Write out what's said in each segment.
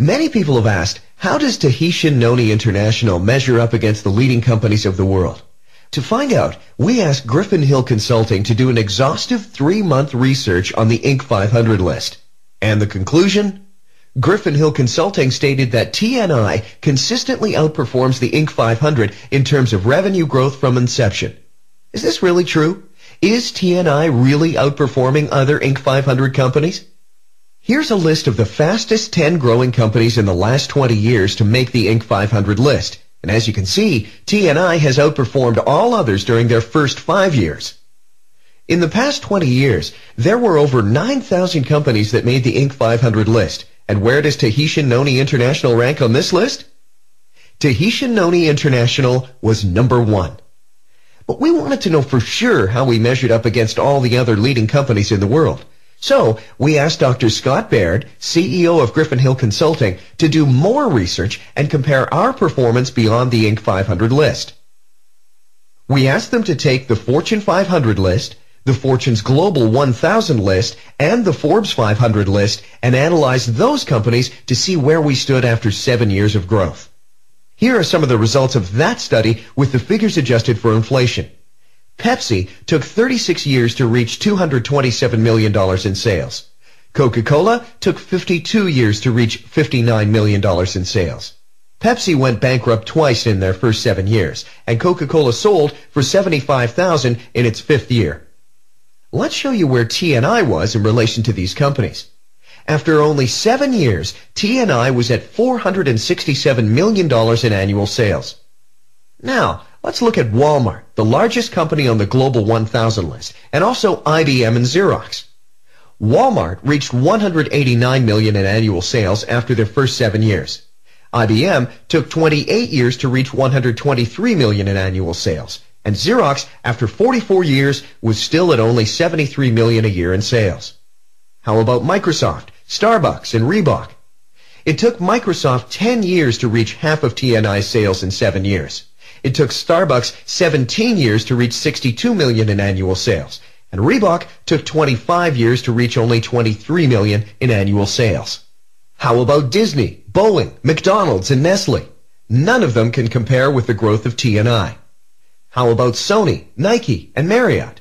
Many people have asked, how does Tahitian Noni International measure up against the leading companies of the world? To find out, we asked Griffin Hill Consulting to do an exhaustive 3-month research on the Inc. 500 list. And the conclusion? Griffin Hill Consulting stated that TNI consistently outperforms the Inc. 500 in terms of revenue growth from inception. Is this really true? Is TNI really outperforming other Inc. 500 companies? Here's a list of the fastest 10 growing companies in the last 20 years to make the Inc. 500 list. And as you can see, TNI has outperformed all others during their first 5 years. In the past 20 years, there were over 9,000 companies that made the Inc. 500 list. And where does Tahitian Noni International rank on this list? Tahitian Noni International was number 1. But we wanted to know for sure how we measured up against all the other leading companies in the world. So we asked Dr. Scott Baird, CEO of Griffin Hill Consulting, to do more research and compare our performance beyond the Inc. 500 list. We asked them to take the Fortune 500 list, the Fortune's Global 1000 list, and the Forbes 500 list, and analyze those companies to see where we stood after 7 years of growth. Here are some of the results of that study with the figures adjusted for inflation. Pepsi took 36 years to reach $227 million in sales. Coca-Cola took 52 years to reach $59 million in sales. Pepsi went bankrupt twice in their first 7 years, and Coca-Cola sold for $75,000 in its 5th year. Let's show you where TNI was in relation to these companies. After only 7 years, TNI was at $467 million in annual sales. Now, let's look at Walmart, the largest company on the Global 1000 list, and also IBM and Xerox. Walmart reached $189 million in annual sales after their first 7 years. IBM took 28 years to reach $123 million in annual sales, and Xerox, after 44 years, was still at only $73 million a year in sales. How about Microsoft, Starbucks, and Reebok? It took Microsoft 10 years to reach half of TNI's sales in 7 years. It took Starbucks 17 years to reach $62 million in annual sales, and Reebok took 25 years to reach only $23 million in annual sales. How about Disney, Boeing, McDonald's, and Nestle? None of them can compare with the growth of TNI. How about Sony, Nike, and Marriott?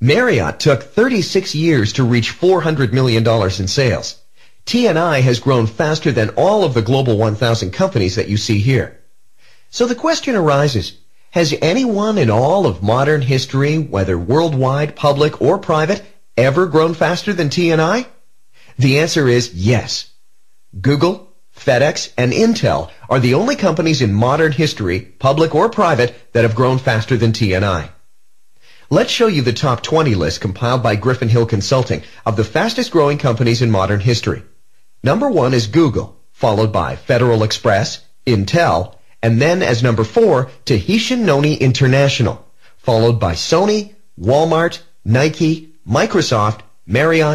Marriott took 36 years to reach $400 million in sales. TNI has grown faster than all of the Global 1000 companies that you see here. So the question arises, has anyone in all of modern history, whether worldwide, public, or private, ever grown faster than TNI? The answer is yes. Google, FedEx, and Intel are the only companies in modern history, public or private, that have grown faster than TNI. Let's show you the top 20 list compiled by Griffin Hill Consulting of the fastest growing companies in modern history. Number 1 is Google, followed by Federal Express, Intel, and then as number 4, Tahitian Noni International, followed by Sony, Walmart, Nike, Microsoft, Marriott,